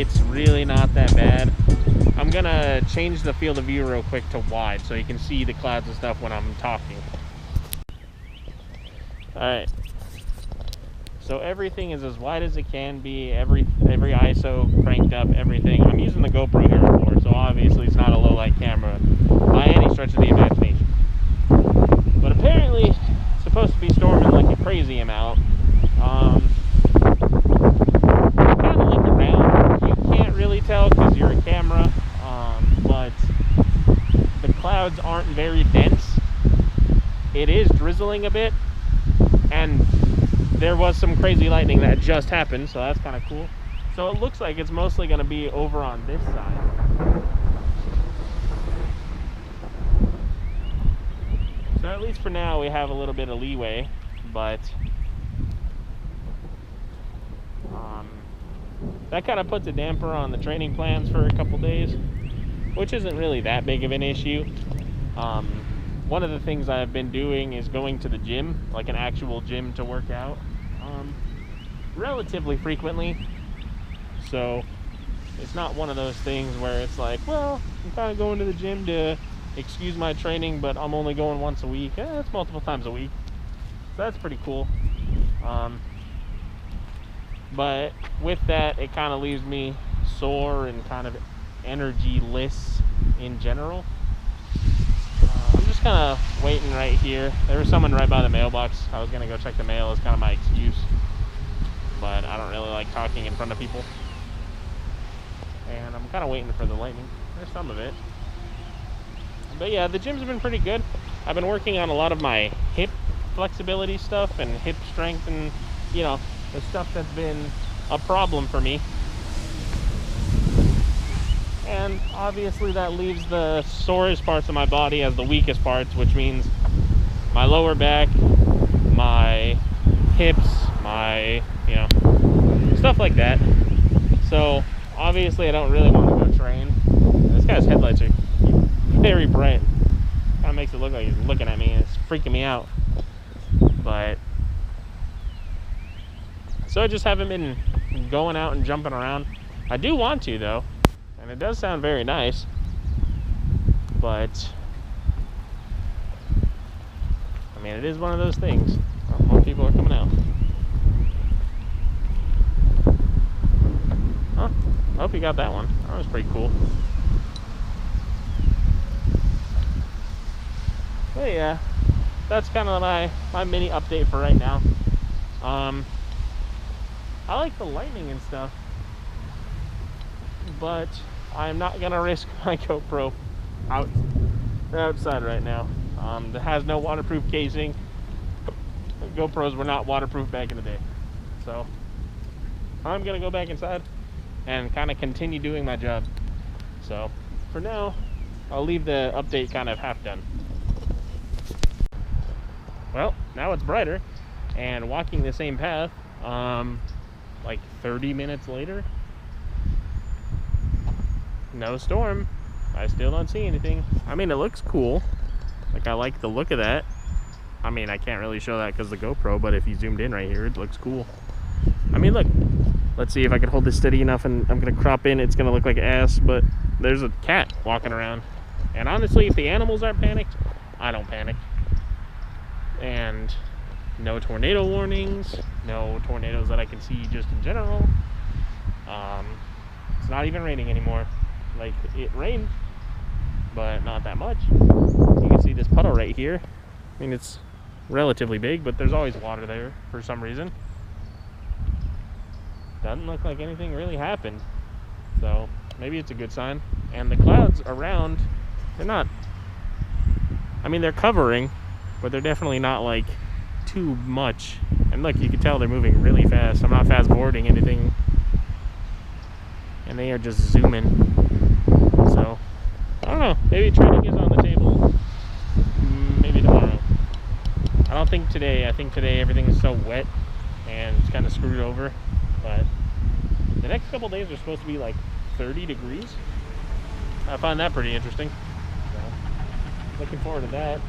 it's really not that bad. I'm gonna change the field of view real quick to wide so you can see the clouds and stuff when I'm talking. All right. So everything is as wide as it can be. Every ISO cranked up, everything. I'm using the GoPro here before, so obviously it's not a low light camera by any stretch of the imagination. But apparently it's supposed to be storming like a crazy amount. Kind of look around. You can't really tell because you're a camera, but the clouds aren't very dense. It is drizzling a bit, and there was some crazy lightning that just happened, so that's kind of cool. So it looks like it's mostly going to be over on this side. So at least for now we have a little bit of leeway, but that kind of puts a damper on the training plans for a couple days, which isn't really that big of an issue. One of the things I've been doing is going to the gym, like an actual gym to work out, relatively frequently. So it's not one of those things where it's like, well, I'm kind of going to the gym to excuse my training, but I'm only going once a week. It's multiple times a week. So that's pretty cool. But with that, it kind of leaves me sore and kind of energy-less in general. I'm just kind of waiting right here. There was someone right by the mailbox. I was going to go check the mail as kind of my excuse. But I don't really like talking in front of people. And I'm kind of waiting for the lightning. There's some of it. But yeah, the gym's been pretty good. I've been working on a lot of my hip flexibility stuff and hip strength and, you know, the stuff that's been a problem for me. And obviously that leaves the sorest parts of my body as the weakest parts, which means my lower back, my hips, my, you know, stuff like that. So obviously I don't really want to go train. This guy's headlights are very bright. Kind of makes it look like he's looking at me and it's freaking me out. But so I just haven't been going out and jumping around. I do want to though, and it does sound very nice, but I mean, it is one of those things. More people are coming out. Huh? I hope you got that one. That was pretty cool. But yeah, that's kind of my mini update for right now. I like the lightning and stuff, but I'm not gonna risk my GoPro outside right now. It has no waterproof casing. GoPros were not waterproof back in the day, so I'm gonna go back inside and kind of continue doing my job. So for now, I'll leave the update kind of half done. Well, now it's brighter, and walking the same path, like 30 minutes later, no storm. I still don't see anything. I mean, it looks cool. Like, I like the look of that. I mean, I can't really show that because of the GoPro, but if you zoomed in right here, it looks cool. I mean, look. Let's see if I can hold this steady enough, and I'm gonna crop in. It's gonna look like ass, but there's a cat walking around. And honestly, if the animals aren't panicked, I don't panic. And no tornado warnings, no tornadoes that I can see just in general. It's not even raining anymore. Like, it rained, but not that much. You can see this puddle right here. I mean, it's relatively big, but there's always water there for some reason. Doesn't look like anything really happened, so maybe it's a good sign. And the clouds around, they're not, I mean, they're covering, but they're definitely not like too much. And look, you can tell they're moving really fast. I'm not fast forwarding anything, and they are just zooming. So I don't know, maybe training is on the table, maybe tomorrow. I don't think today. I think today everything is so wet and it's kind of screwed over. But the next couple days are supposed to be like 30 degrees. I find that pretty interesting. So, looking forward to that.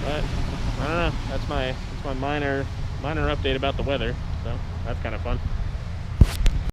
But I don't know. That's my minor update about the weather. So that's kind of fun.